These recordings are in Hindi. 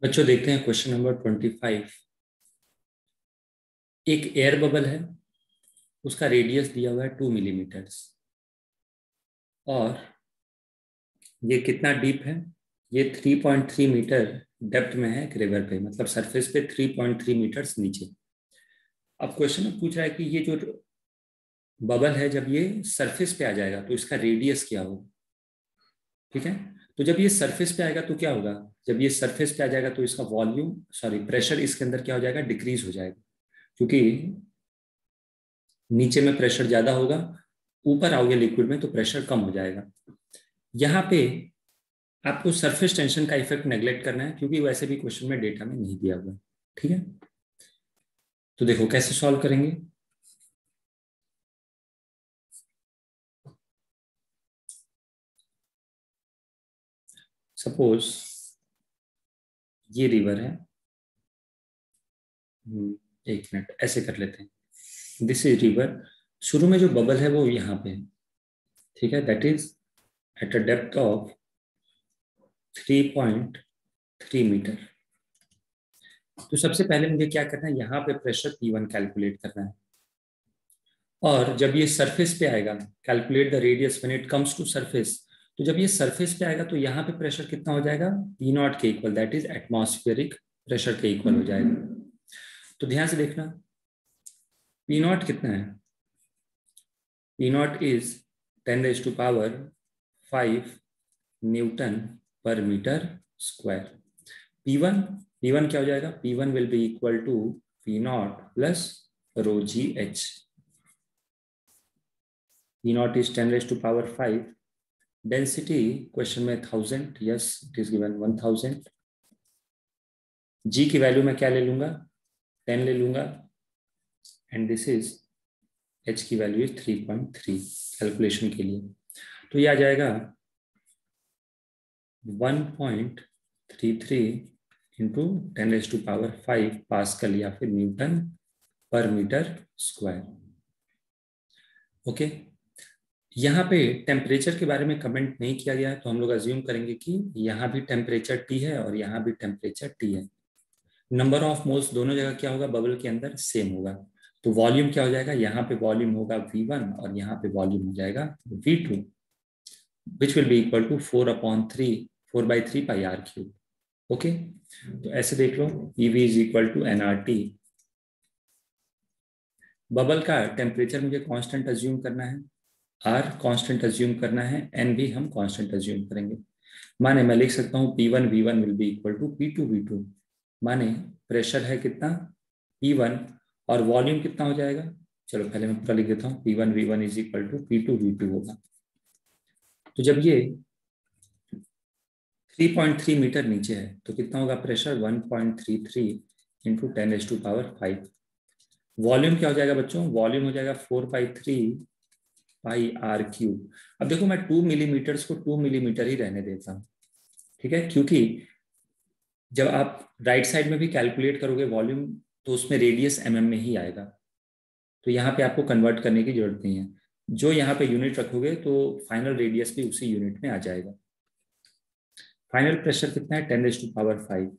बच्चों देखते हैं क्वेश्चन नंबर 25। एक एयर बबल है, उसका रेडियस दिया हुआ है 2 मिलीमीटर्स और ये कितना डीप है। ये 3.3 मीटर डेप्थ में है एक रिवर पे, मतलब सरफेस पे 3.3 मीटर्स नीचे। अब क्वेश्चन में पूछ रहा है कि ये जो बबल है जब ये सरफेस पे आ जाएगा तो इसका रेडियस क्या होगा। ठीक है, तो जब ये सरफेस पे आएगा तो क्या होगा, जब ये सरफेस पे आ जाएगा तो इसका वॉल्यूम प्रेशर इसके अंदर क्या हो जाएगा, डिक्रीज हो जाएगा, क्योंकि नीचे में प्रेशर ज्यादा होगा, ऊपर आओगे लिक्विड में तो प्रेशर कम हो जाएगा। यहाँ पे आपको सरफेस टेंशन का इफेक्ट नेग्लेक्ट करना है, क्योंकि वैसे भी क्वेश्चन में डेटा में नहीं दिया हुआ। ठीक है, तो देखो कैसे सॉल्व करेंगे। सपोज ये रिवर है, एक मिनट ऐसे कर लेते हैं। This is river. शुरू में जो बबल है वो यहाँ पे है, ठीक है, that is at a depth of 3.3 metre. तो सबसे पहले मुझे क्या करना है, यहाँ पे प्रेशर P1 कैलकुलेट करना है। और जब ये सरफेस पे आएगा, calculate the radius when it comes to surface, तो जब ये सरफेस पे आएगा तो यहाँ पे प्रेशर कितना हो जाएगा, P0 के equal, that is atmospheric pressure के इक्वल हो जाएगा। तो ध्यान से देखना, P0 कितना है, P0 is 10⁵ newton per metre square. P1 P1 क्या हो जाएगा, P1 will be equal to P0 plus rho g h. P0 is 10⁵. Density question में 1000, yes it is given 1000। G की वैल्यू मैं क्या ले लूंगा, 10 ले लूंगा, एंड दिस इज H की वैल्यू इज 3.3 कैलकुलेशन के लिए। तो ये आ जाएगा 1.33 इंटू 10⁵ पास्कल या फिर Newton per metre square. Okay, यहाँ पे टेम्परेचर के बारे में कमेंट नहीं किया गया है, तो हम लोग अज्यूम करेंगे कि यहाँ भी टेम्परेचर T है और यहाँ भी टेम्परेचर T है। नंबर ऑफ मोल्स दोनों जगह क्या होगा, बबल के अंदर सेम होगा। तो वॉल्यूम क्या हो जाएगा, यहाँ पे वॉल्यूम होगा V1 और यहाँ पे वॉल्यूम हो जाएगा V2, which will be equal to 4/3 pi r cube. Okay, तो ऐसे देख लो, EV is equal to nRT। Bubble का टेम्परेचर मुझे कांस्टेंट अज्यूम करना है, R कांस्टेंट अज्यूम करना है, N भी हम कांस्टेंट अज्यूम करेंगे। माने मैं लिख सकता हूँ P1 V1 will be equal to P2 V2। माने प्रेशर है कितना P1 और वॉल्यूम कितना हो जाएगा, चलो पहले मैं पूरा लिख देता हूँ, P1 V1 is equal to P2 V2 होगा। तो जब ये 3.3 मीटर नीचे है तो कितना होगा प्रेशर, 1.33 इंटू 10⁵. वॉल्यूम क्या हो जाएगा बच्चों, वॉल्यूम हो जाएगा 4/3 पाई आर क्यूब। अब देखो मैं 2 मिलीमीटर्स को 2 मिलीमीटर ही रहने देता हूँ, ठीक है, क्योंकि जब आप राइट साइड में भी कैलकुलेट करोगे वॉल्यूम तो उसमें रेडियस mm में ही आएगा, तो यहाँ पे आपको कन्वर्ट करने की जरूरत नहीं है। जो यहाँ पे यूनिट रखोगे तो फाइनल रेडियस भी उसी यूनिट में आ जाएगा। फाइनल प्रेशर कितना है, 10⁵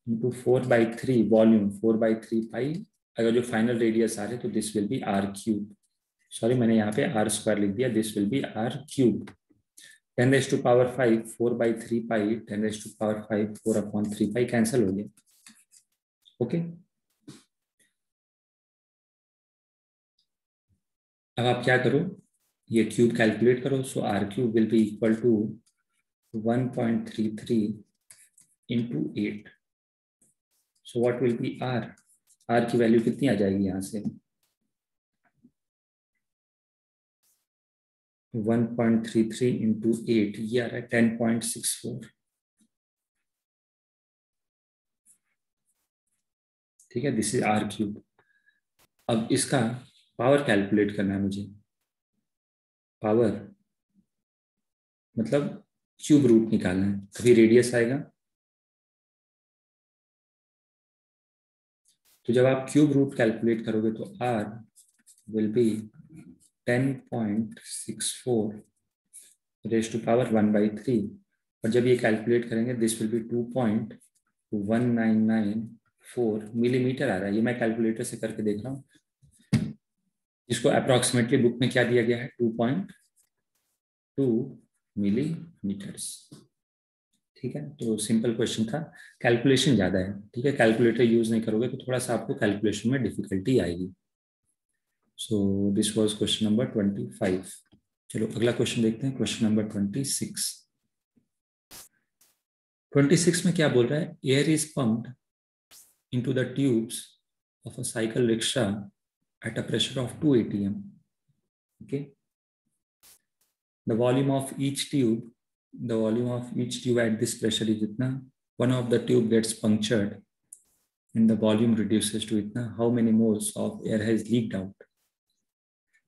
इंटू 4/3 वॉल्यूम 4/3 पाई। अगर जो फाइनल रेडियस आ रहे तो this will be r cube, sorry मैंने यहाँ पे आर स्क्वायर लिख दिया, this will be r cube. 10⁵ 4/3 pi 10⁵ 4/3 pi cancel हो गया। ओके, अब आप क्या करो, ये क्यूब कैलकुलेट करो। So R cube will be equal to 1.33 into 8। So what will be R, R की वैल्यू कितनी आ जाएगी यहाँ से, 1.33 इंटू 8, ये आ रहा है 10.64। ठीक है, दिस इज आर क्यूब। अब इसका पावर कैलकुलेट करना है मुझे। पावर मतलब क्यूब रूट निकालना है, तभी रेडियस आएगा। तो जब आप क्यूब रूट कैलकुलेट करोगे तो R will be 10.64 raise to power 1/3, और जब ये कैलकुलेट करेंगे दिस विल बी 2.8 1994 मिलीमीटर आ रहा है। ये मैं कैलकुलेटर से करके देख रहा हूँ, जिसको अप्रोक्सीमेटली बुक में क्या दिया गया है, 2.2 मिलीमीटर्स। ठीक है, तो सिंपल क्वेश्चन था, कैलकुलेशन ज्यादा है। ठीक है, कैलकुलेटर यूज नहीं करोगे तो थोड़ा सा आपको कैलकुलेशन में डिफिकल्टी आएगी। So this was question number 25। चलो अगला क्वेश्चन देखते हैं, क्वेश्चन नंबर 26। 26 में क्या बोल रहा है, air is pumped into the tubes of a cycle rickshaw at a pressure of 2 atm. Okay, the volume of each tube at this pressure is itna. One of the tube gets punctured and the volume reduces to itna. How many moles of air has leaked out?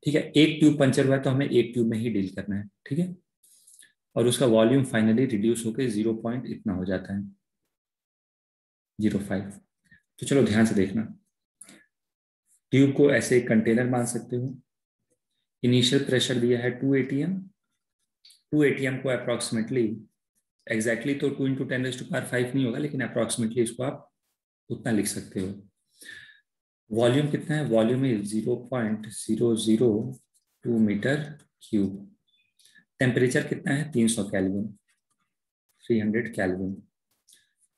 ठीक है, एक ट्यूब पंचर हुआ है तो हमें एक ट्यूब में ही डील करना है। ठीक है, और उसका वॉल्यूम फाइनली रिड्यूस होकर 0 पॉइंट इतना हो जाता है, 0.5। तो चलो ध्यान से देखना, ट्यूब को ऐसे एक कंटेनर मान सकते हो। इनिशियल प्रेशर दिया है 2 atm। 2 atm को अप्रोक्सीमेटली, एग्जैक्टली तो 2 × 10⁵ नहीं होगा, लेकिन अप्रोक्सीमेटली इसको आप उतना लिख सकते हो। वॉल्यूम कितना है, volume is 0.002 metre cube. Temperature कितना है, 300 केल्विन, 300 केल्विन।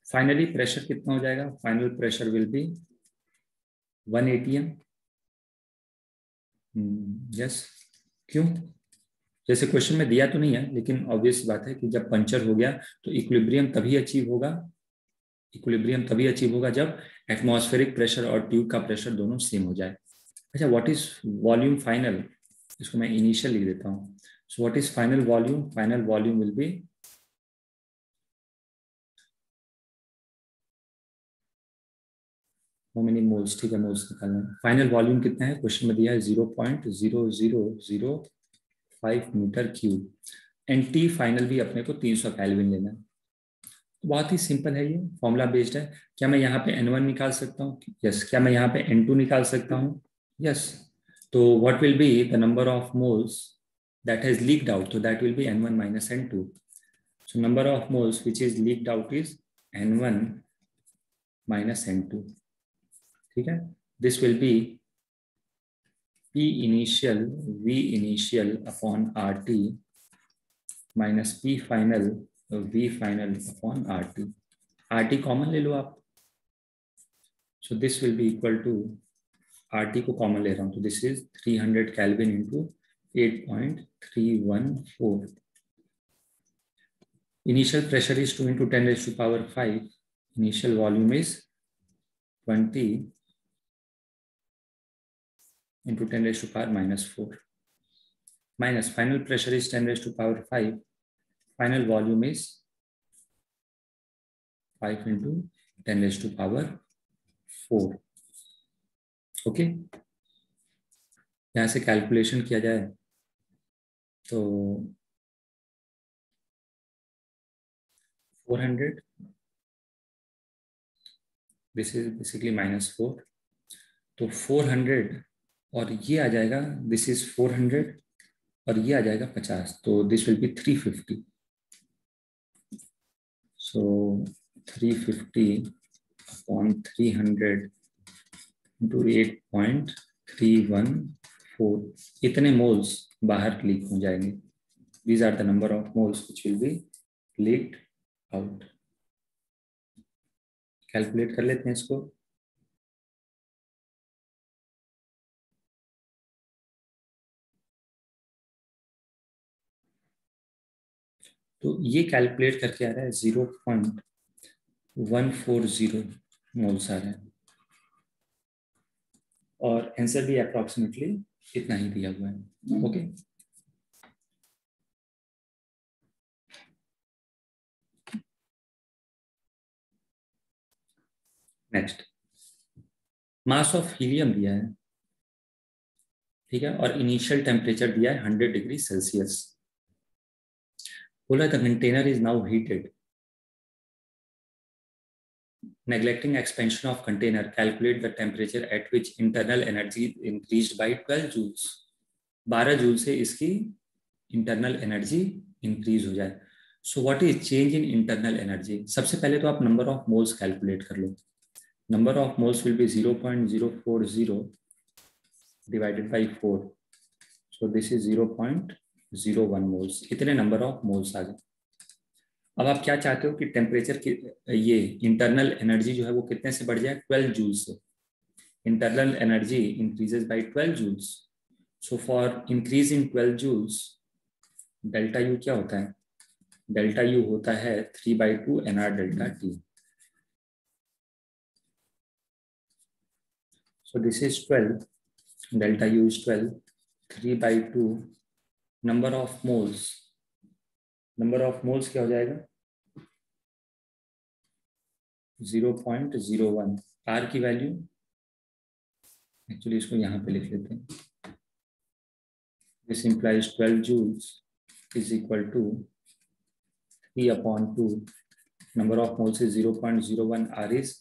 फाइनली प्रेशर कितना हो जाएगा, final pressure will B 1 atm। Yes, क्यों, जैसे क्वेश्चन में दिया तो नहीं है, लेकिन ऑब्वियस बात है कि जब पंचर हो गया तो इक्विलिब्रियम तभी अचीव होगा जब एटमॉस्फेरिक प्रेशर और ट्यूब का प्रेशर दोनों सेम हो जाए। अच्छा, व्हाट इज वॉल्यूम फाइनल, इसको मैं इनिशियल लिख देता हूँ। सो what is final volume, final volume will be how many moles. ठीक है, मोल्स निकालना है। फाइनल वॉल्यूम कितना है, क्वेश्चन में दिया है 0.0005 metre cube. And t final भी अपने को 300 केल्विन लेना है। बहुत ही सिंपल है, ये फॉर्मूला बेस्ड है। क्या मैं यहाँ पे N1 निकाल सकता हूँ, यस। क्या मैं यहाँ पे N2 निकाल सकता हूँ, यस। तो what will be the number of moles that has leaked out, तो that will be N1 - N2। So number of moles which is leaked out is N1 - N2। ठीक है, this will be P initial V initial upon RT minus P final V final upon RT। RT common ले लो आप, so this will be equal to, RT को कॉमन ले रहा हूं तो this is 300 Kelvin into 8.314। Initial pressure is 2 × 10⁵. Initial volume is 20 × 10⁻⁻⁴ minus final pressure is 10⁵. Final volume is 5 × 10⁴ okay. यहां से कैलकुलेशन किया जाए तो 400, दिस इज बेसिकली -4, तो 400 और ये आ जाएगा, दिस इज 400 और ये आ जाएगा 50, तो this will be 350। So 350 upon 300 into 8.314, इतने मोल्स बाहर लीक हो जाएंगे। These are the number of moles which will be leaked out. Calculate कर लेते हैं इसको। तो ये कैलकुलेट करके आ रहा है 0.140 मोल्स आ रहे हैं, और आंसर भी अप्रोक्सीमेटली इतना ही दिया हुआ है। Okay, next, mass of helium दिया है, ठीक है, और इनिशियल टेम्परेचर दिया है 100 डिग्री सेल्सियस। बोला the container is now heated, neglecting expansion of container, calculate the temperature at which internal energy increased by 12 joules। 12 joule से इसकी इंटरनल एनर्जी इंक्रीज हो जाए। So what is change in internal energy? सबसे पहले तो आप नंबर ऑफ मोल्स कैलकुलेट कर लो. Number of moles will be 0.040 divided by 4. So this is 0.01 moles. इतने नंबर ऑफ मोल्स आ गए. अब आप क्या चाहते हो कि टेम्परेचर की ये इंटरनल एनर्जी जो है वो कितने से बढ़ जाए? 12 जूल से. Internal energy increases by 12 joules. So for increase in 12 joules delta u क्या होता है? डेल्टा यू होता है 3/2 NR delta t. So this is 12. Delta u is 12. 3/2 number of moles. Number of moles क्या हो जाएगा? 0.01. आर की वैल्यू एक्चुअली इसको यहाँ पे लिख लेते हैं. This implies 12 joules is equal to 3/2. Number of moles is 0.01. R is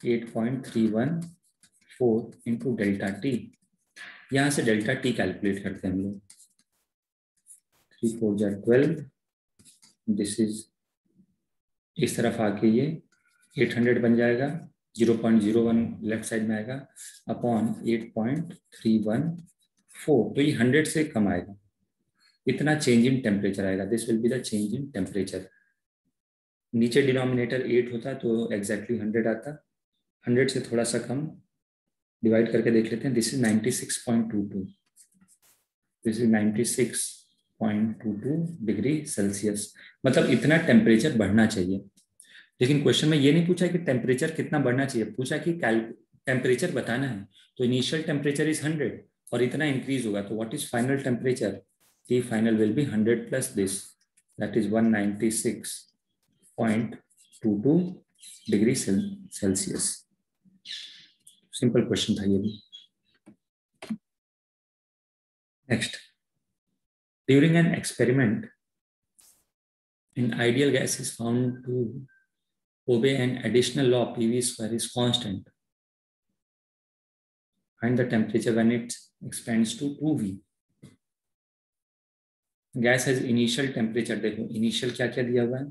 8.314 into delta t. यहाँ से डेल्टा टी कैलकुलेट करते हैं हम लोग. 3 4 12. दिस इज इस तरफ आके ये 800 बन जाएगा. 0.01 लेफ्ट साइड में आएगा अपॉन 8.314. तो ये 100 से कम आएगा. इतना चेंज इन टेम्परेचर आएगा. This will be the change in temperature. नीचे डिनोमिनेटर 8 होता तो एग्जैक्टली 100 आता. 100 से थोड़ा सा कम. डिवाइड करके देख लेते हैं. This is 96.22. This is 96.22 degree Celsius. मतलब इतना टेम्परेचर बढ़ना चाहिए. लेकिन क्वेश्चन में ये नहीं पूछा कि टेम्परेचर कितना बढ़ना चाहिए. पूछा कि टेम्परेचर बताना है. तो इनिशियल टेम्परेचर इज 100 और इतना इंक्रीज होगा. तो what is final temperature? T final will be 100 plus this, that is 196.22 degree Celsius. Simple question था ये भी. Next. During an experiment in ideal gas is found to obey an additional law. PV square is constant. Find the temperature when it expands to 2V. Gas has initial temperature. देखो initial क्या क्या दिया हुआ है?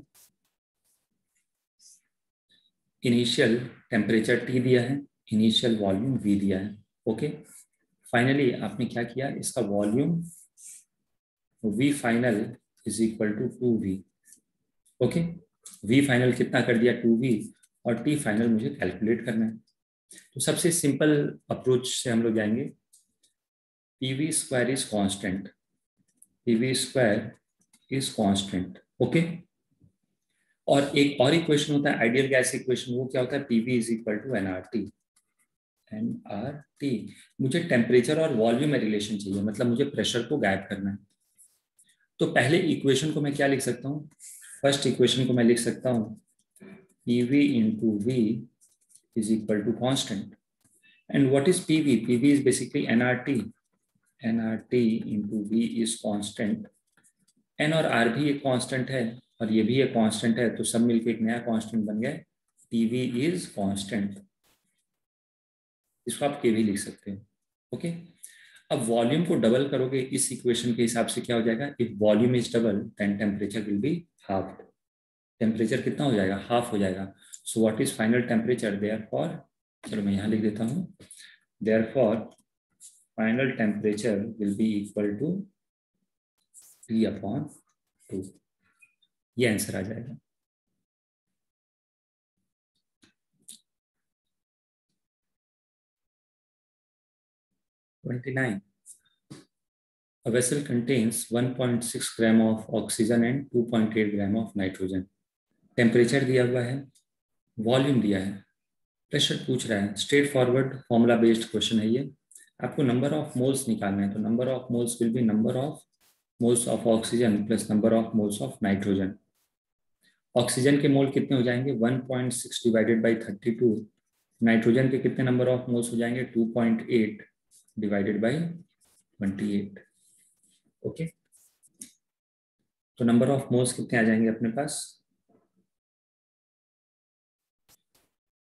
Initial temperature T दिया है. Initial volume V दिया है. Okay. Finally आपने क्या किया? इसका volume V final is equal to 2V. Okay. V final कितना कर दिया? 2V. और T फाइनल मुझे कैलकुलेट करना है. तो सबसे सिंपल अप्रोच से हम लोग जाएंगे. PV square is constant. PV square is constant. Okay. और एक और इक्वेशन होता है आइडियल गैस इक्वेशन. वो क्या होता है? PV is equal to NRT. NRT. मुझे टेम्परेचर और वॉल्यूम में रिलेशन चाहिए. मतलब मुझे प्रेशर को गायब करना है. तो पहले इक्वेशन को मैं क्या लिख सकता हूँ? फर्स्ट इक्वेशन को मैं लिख सकता हूँ PV into V is equal to constant. And what is PV? PV is basically NRT. NRT into V is constant. N और R भी एक कांस्टेंट है और ये भी एक कांस्टेंट है. तो सब मिलके एक नया कांस्टेंट बन गया. PV is constant. इसको आप K भी लिख सकते हैं. ओके. अब वॉल्यूम को डबल करोगे इस इक्वेशन के हिसाब से क्या हो जाएगा? If volume is double then temperature will be half. Temperature कितना हो जाएगा? हाफ हो जाएगा. So what is final temperature? Therefore, चलो मैं यहाँ लिख देता हूँ. Therefore final temperature will be equal to T/2. ये आंसर आ जाएगा. A vessel contains 1.6 gram of oxygen and 2.8 gram of nitrogen. Temperature दिया हुआ है, वॉल्यूम दिया है, प्रेशर पूछ रहा है. Straight forward formula based question है ये. आपको नंबर ऑफ मोल्स निकालना है. तो number of moles will B number of moles of oxygen plus number of moles of nitrogen. Oxygen के मोल कितने हो जाएंगे? 1.6 डिवाइडेड बाई 32. नाइट्रोजन के कितने नंबर ऑफ मोल्स हो जाएंगे? 2.8 डिवाइडेड बाई 28. ओके. तो नंबर ऑफ मोल्स कितने आ जाएंगे अपने पास?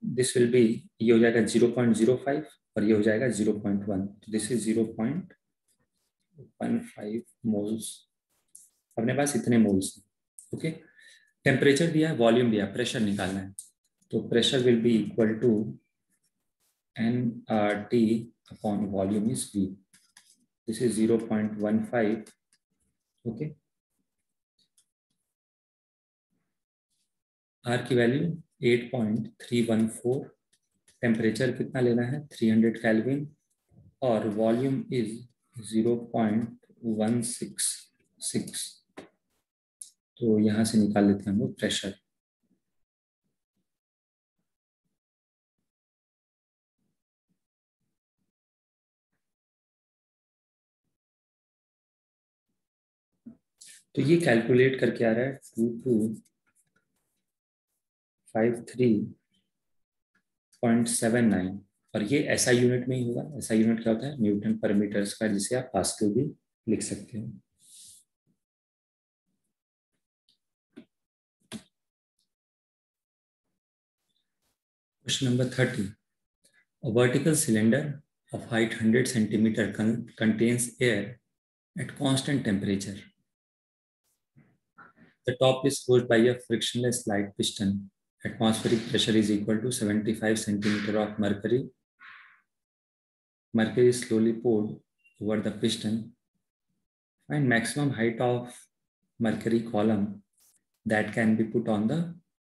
दिस विल बी, ये हो जाएगा 0.05 और ये हो जाएगा 0.1. तो दिस इज 0.15 मोल्स. अपने पास इतने मोल्स. ओके. टेम्परेचर दिया है, वॉल्यूम दिया है, प्रेशर निकालना है। तो pressure will be equal to nRT upon volume is V. This is 0.15. Okay, r की वैल्यू 8.314, टेम्परेचर कितना लेना है 300 केल्विन, और वॉल्यूम इज 0.166. तो यहां से निकाल लेते हैं हम लोग प्रेशर। तो ये कैलकुलेट करके आ रहा है 2253.79, और ये एसआई यूनिट में ही होगा। एसआई यूनिट क्या होता है, न्यूटन पर मीटर स्क्वायर, जिसे आप पास्कल भी लिख सकते हो। Question number 30. A vertical cylinder of height 100 centimeter contains air at constant temperature. The top is closed by a frictionless light piston. Atmospheric pressure is equal to 75 centimeter of mercury. Mercury is slowly poured over the piston. Find maximum height of mercury column that can be put on the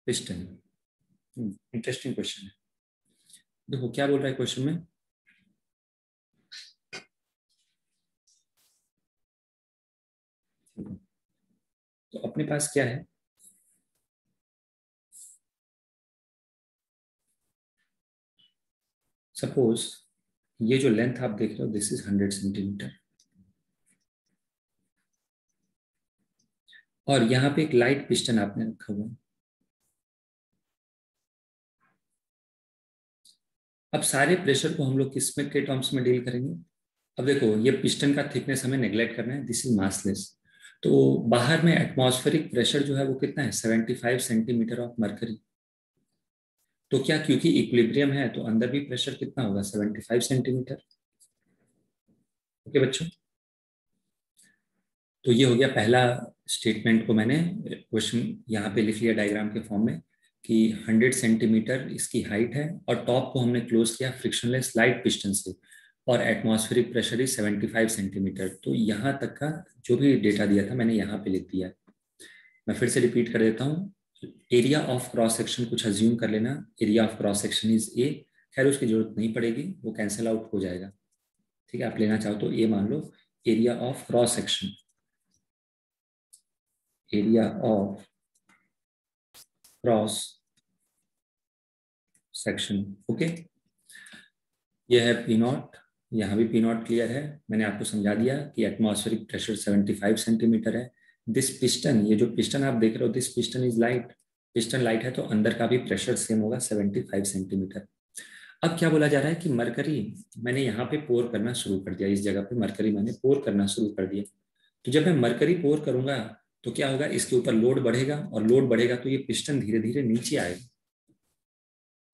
piston. Interesting question है। देखो क्या बोल रहा है क्वेश्चन में, तो अपने पास क्या है, सपोज ये जो लेंथ आप देख रहे हो दिस इज 100 सेंटीमीटर, और यहाँ पे एक लाइट पिस्टन आपने रखा हुआ है। अब सारे प्रेशर को हम लोग किस में के टर्म्स में डील करेंगे। अब देखो ये पिस्टन का थिकनेस हमें नेग्लेक्ट करना है, दिस इज मासलेस। तो बाहर में एटमॉस्फेरिक प्रेशर जो है वो कितना है 75 सेंटीमीटर ऑफ मरकरी। तो क्या क्योंकि इक्विलिब्रियम है तो अंदर भी प्रेशर कितना होगा 75 सेंटीमीटर। ओके बच्चों, तो ये हो गया पहला स्टेटमेंट को मैंने क्वेश्चन यहाँ पे लिख लिया डायग्राम के फॉर्म में कि 100 सेंटीमीटर इसकी हाइट है, और टॉप को हमने क्लोज किया फ्रिक्शनलेस लाइट पिस्टन से, और एटमॉस्फेरिक प्रेशर इज 75 सेंटीमीटर। तो यहाँ तक का जो भी डेटा दिया था मैंने यहाँ पे लिख दिया। मैं फिर से रिपीट कर देता हूँ, एरिया ऑफ क्रॉस सेक्शन कुछ अज्यूम कर लेना, area of cross section is a. खैर उसकी जरूरत नहीं पड़ेगी, वो कैंसिल आउट हो जाएगा। ठीक है, आप लेना चाहो तो ए मान लो, area of cross section, area of cross section. Okay, ये है पी नॉट, यहाँ भी पी नॉट क्लियर है। मैंने आपको समझा दिया कि एटमॉस्फेरिक प्रेशर 75 सेंटीमीटर है। दिस पिस्टन, ये जो पिस्टन आप देख रहे हो, this piston is light. Piston light है तो अंदर का भी प्रेशर सेम होगा 75 सेंटीमीटर। अब क्या बोला जा रहा है कि मरकरी मैंने यहाँ पे पोर करना शुरू कर दिया, इस जगह पे मरकरी मैंने पोर करना शुरू कर दिया। तो जब मैं मरकरी पोर करूंगा तो क्या होगा, इसके ऊपर लोड बढ़ेगा, और लोड बढ़ेगा तो ये पिस्टन धीरे धीरे नीचे आएगा।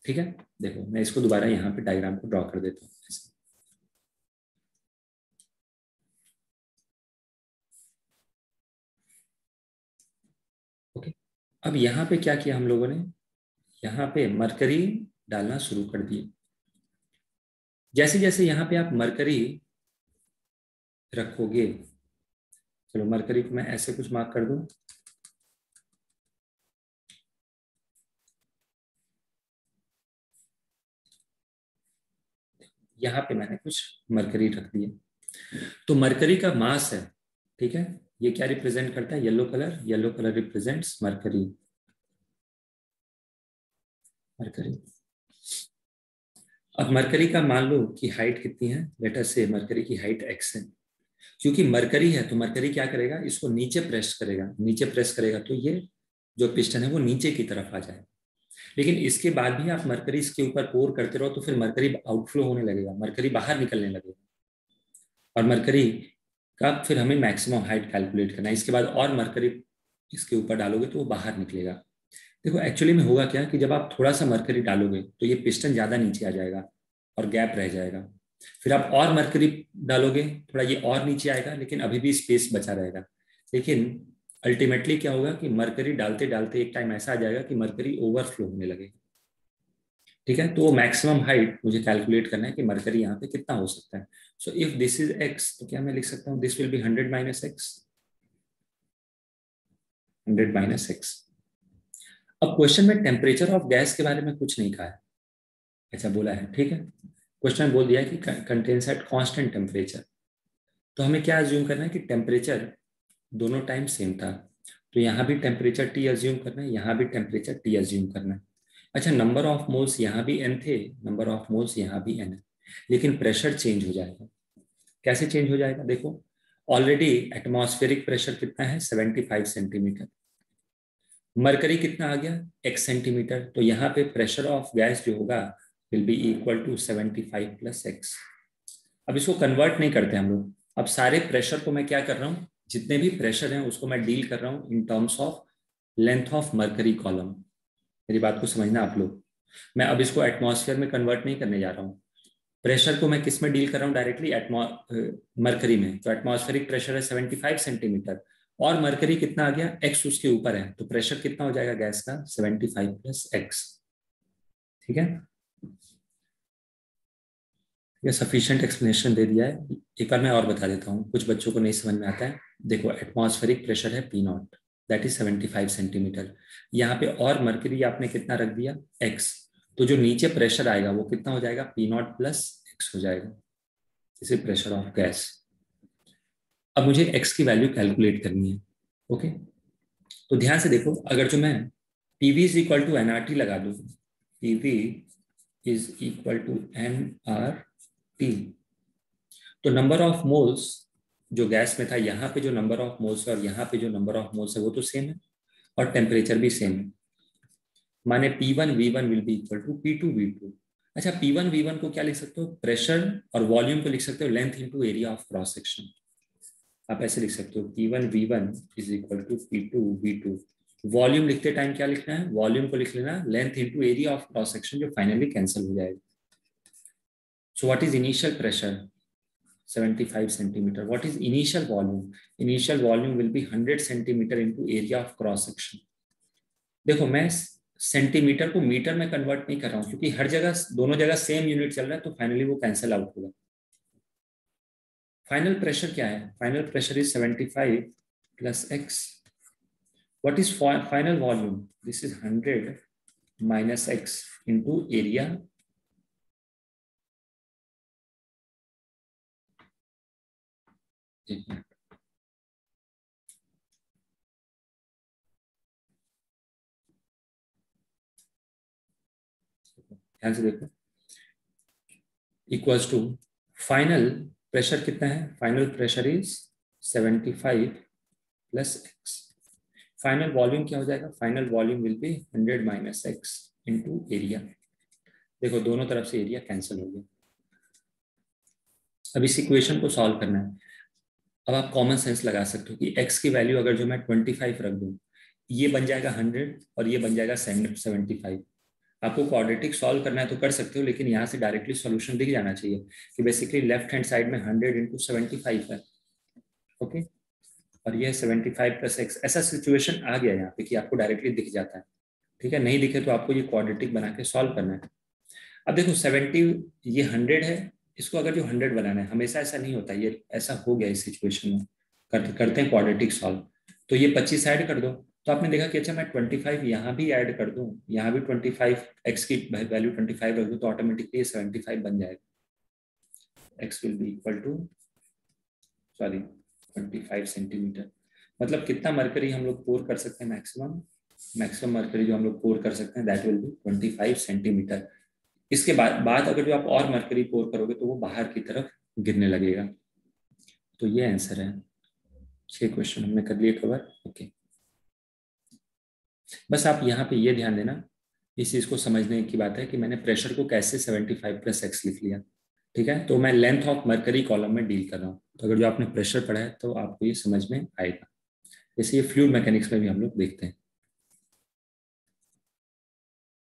ठीक है, देखो मैं इसको दोबारा यहाँ पे डायग्राम को ड्रॉ कर देता हूँ। ओके, अब यहाँ पे क्या किया हम लोगों ने, यहाँ पे मरकरी डालना शुरू कर दिए। जैसे जैसे यहाँ पे आप मरकरी रखोगे, चलो मरकरी को मैं ऐसे कुछ मार्क कर दूं, यहाँ पे मैंने कुछ मरकरी रख दिए। तो मरकरी का मास है, ठीक है, ये क्या रिप्रेजेंट करता है, yellow colour, yellow colour represents mercury. Mercury, अब मरकरी का मान लो कि हाइट कितनी है, लेट अस से मरकरी की हाइट x है। क्योंकि मरकरी है तो मरकरी क्या करेगा, इसको नीचे प्रेस करेगा, नीचे प्रेस करेगा तो ये जो पिस्टन है वो नीचे की तरफ आ जाएगा। लेकिन इसके बाद भी आप मरकरी इसके ऊपर पोर करते रहो तो फिर मरकरी आउटफ्लो होने लगेगा, मरकरी बाहर निकलने लगेगा, और मरकरी का फिर हमें मैक्सिमम हाइट कैलकुलेट करना है। इसके बाद और मरकरी इसके ऊपर डालोगे तो वो बाहर निकलेगा। देखो एक्चुअली में होगा क्या कि जब आप थोड़ा सा मरकरी डालोगे तो ये पिस्टन ज्यादा नीचे आ जाएगा और गैप रह जाएगा। फिर आप और मरकरी डालोगे, थोड़ा ये और नीचे आएगा, लेकिन अभी भी स्पेस बचा रहेगा। लेकिन अल्टीमेटली क्या होगा कि मरकरी डालते डालते एक टाइम ऐसा आ जाएगा कि मरकरी ओवरफ्लो होने लगेगा। ठीक है, तो वो मैक्सिमम हाइट मुझे कैलकुलेट करना है कि मरकरी यहाँ पे कितना हो सकता है। So if this is x, तो क्या मैं लिख सकता हूँ this will B 100 minus x, 100 minus x. अब क्वेश्चन में टेम्परेचर ऑफ गैस के बारे में कुछ नहीं कहा है, ऐसा बोला है। ठीक है, क्वेश्चन में बोल दिया है कि कंटेन्स एट कांस्टेंट टेम्परेचर। तो हमें क्या अज्यूम करना है कि टेम्परेचर दोनों टाइम सेम था, तो यहाँ भी टेम्परेचर टी अज्यूम करना है, यहाँ भी टेम्परेचर टी अज्यूम करना है। अच्छा, नंबर ऑफ मोल्स यहाँ भी n थे, नंबर ऑफ मोल्स यहाँ भी n है, लेकिन प्रेशर चेंज हो जाएगा। कैसे चेंज हो जाएगा? देखो, ऑलरेडी एटमॉस्फेरिक प्रेशर कितना है 75 सेंटीमीटर, मरकरी कितना आ गया x सेंटीमीटर, तो यहाँ पे प्रेशर ऑफ गैस जो होगा will be equal to 75 plus x। अब इसको कन्वर्ट नहीं करते हम लोग, अब सारे प्रेशर को मैं क्या कर रहा हूँ, जितने भी प्रेशर हैं उसको मैं डील कर रहा हूँ in terms of length of mercury column. मेरी बात को समझना आप लोग, मैं अब इसको एटमॉस्फेयर में कन्वर्ट नहीं करने जा रहा हूँ। प्रेशर को मैं किस में डील कर रहा हूँ, डायरेक्टली मरकरी में। तो एटमॉस्फेरिक प्रेशर है 75 सेंटीमीटर और मरकरी कितना आ गया x उसके ऊपर है, तो प्रेशर कितना हो जाएगा गैस का 75 प्लस x। ठीक है, ये सफिशिएंट एक्सप्लेनेशन दे दिया है। एक बार मैं और बता देता हूँ, कुछ बच्चों को नहीं समझ में आता है। देखो, एटमॉस्फेरिक प्रेशर है P not, that is 75 centimetre. यहाँ पे और मरकरी आपने कितना रख दिया x, तो जो नीचे प्रेशर आएगा वो कितना हो जाएगा P नॉट प्लस x हो जाएगा, इसे प्रेशर ऑफ गैस। अब मुझे x की वैल्यू कैलकुलेट करनी है। ओके, तो ध्यान से देखो, अगर जो मैं PV is equal to nRT लगा दूं, PV is equal to nRT, तो नंबर ऑफ मोल्स जो गैस में था, यहाँ पे जो नंबर ऑफ मोल्स है और यहाँ पे जो नंबर ऑफ मोल्स है वो तो सेम है, और टेम्परेचर भी सेम है। माने P1 V1 will be equal to P2 V2। अच्छा, P1 V1 को क्या लिख सकते हो, प्रेशर और वॉल्यूम को लिख सकते हो length into area of cross section. आप ऐसे लिख सकते हो P1 V1 is equal to P2 V2। Volume लिखते टाइम क्या लिखना है, वॉल्यूम को लिख लेना length into area of cross section, जो फाइनली कैंसिल हो जाएगा। So what is initial pressure 75 centimeter. What is initial volume? Initial volume will be 100 centimeter into area of cross section. देखो, मैं सेंटीमीटर को मीटर में कन्वर्ट नहीं कर रहा हूं, क्योंकि हर जगह दोनों जगह सेम यूनिट चल रहा है, तो फाइनली वो कैंसिल आउट होगा। फाइनल प्रेशर क्या है, final pressure is 75 plus x। What is final volume, this is 100 minus x into area. ध्यान से देखो, इक्वल्स टू फाइनल प्रेशर कितना है, final pressure is 75 plus x। Final volume क्या हो जाएगा, final volume will be 100 minus x into area. देखो, दोनों तरफ से एरिया कैंसिल हो गया। अब इस इक्वेशन को सॉल्व करना है। अब आप कॉमन सेंस लगा सकते हो कि x की वैल्यू अगर जो मैं 25 रख दूं, ये बन जाएगा 100 और ये बन जाएगा 75। आपको क्वाड्रेटिक सॉल्व करना है तो कर सकते हो, लेकिन यहाँ से डायरेक्टली सॉल्यूशन दिख जाना चाहिए कि बेसिकली लेफ्ट हैंड साइड में 100 इंटू 75 है। ओके, और ये 75 प्लस x, ऐसा सिचुएशन आ गया यहाँ पे कि आपको डायरेक्टली दिख जाता है। ठीक है, नहीं दिखे तो आपको ये क्वाड्रेटिक बना के सॉल्व करना है। अब देखो 70, ये 100 है, इसको अगर जो 100 बनाना है, हमेशा ऐसा नहीं होता, ये ऐसा हो गया इस सिचुएशन में, करते हैं क्वाड्रेटिक सॉल्व। तो ये 25 ऐड कर दो, तो आपने देखा कि अच्छा मैं 25 यहाँ भी ऐड कर दूं, यहाँ भी 25, x की वैल्यू 25 रख दूं, तो ऑटोमेटिकली 75 बन जाएगा। x will be equal to 25 centimetre. मतलब कितना मरकरी हम लोग पोर कर सकते हैं, मैक्सिमम मरकरी जो हम लोग पोर कर सकते हैं, दैट विल बी 25 सेंटीमीटर। इसके बाद अगर जो आप और मरकरी पोर करोगे तो वो बाहर की तरफ गिरने लगेगा। तो ये आंसर है। 6 क्वेश्चन हमने कर लिए कवर। ओके, बस आप यहाँ पे ये ध्यान देना, इस चीज को समझने की बात है कि मैंने प्रेशर को कैसे 75 प्लस x लिख लिया। ठीक है, तो मैं लेंथ ऑफ मरकरी कॉलम में डील कर रहा हूँ, तो अगर जो आपने प्रेशर पढ़ा है तो आपको ये समझ में आएगा। जैसे ये फ्लूइड मैकेनिक्स में भी हम लोग देखते हैं।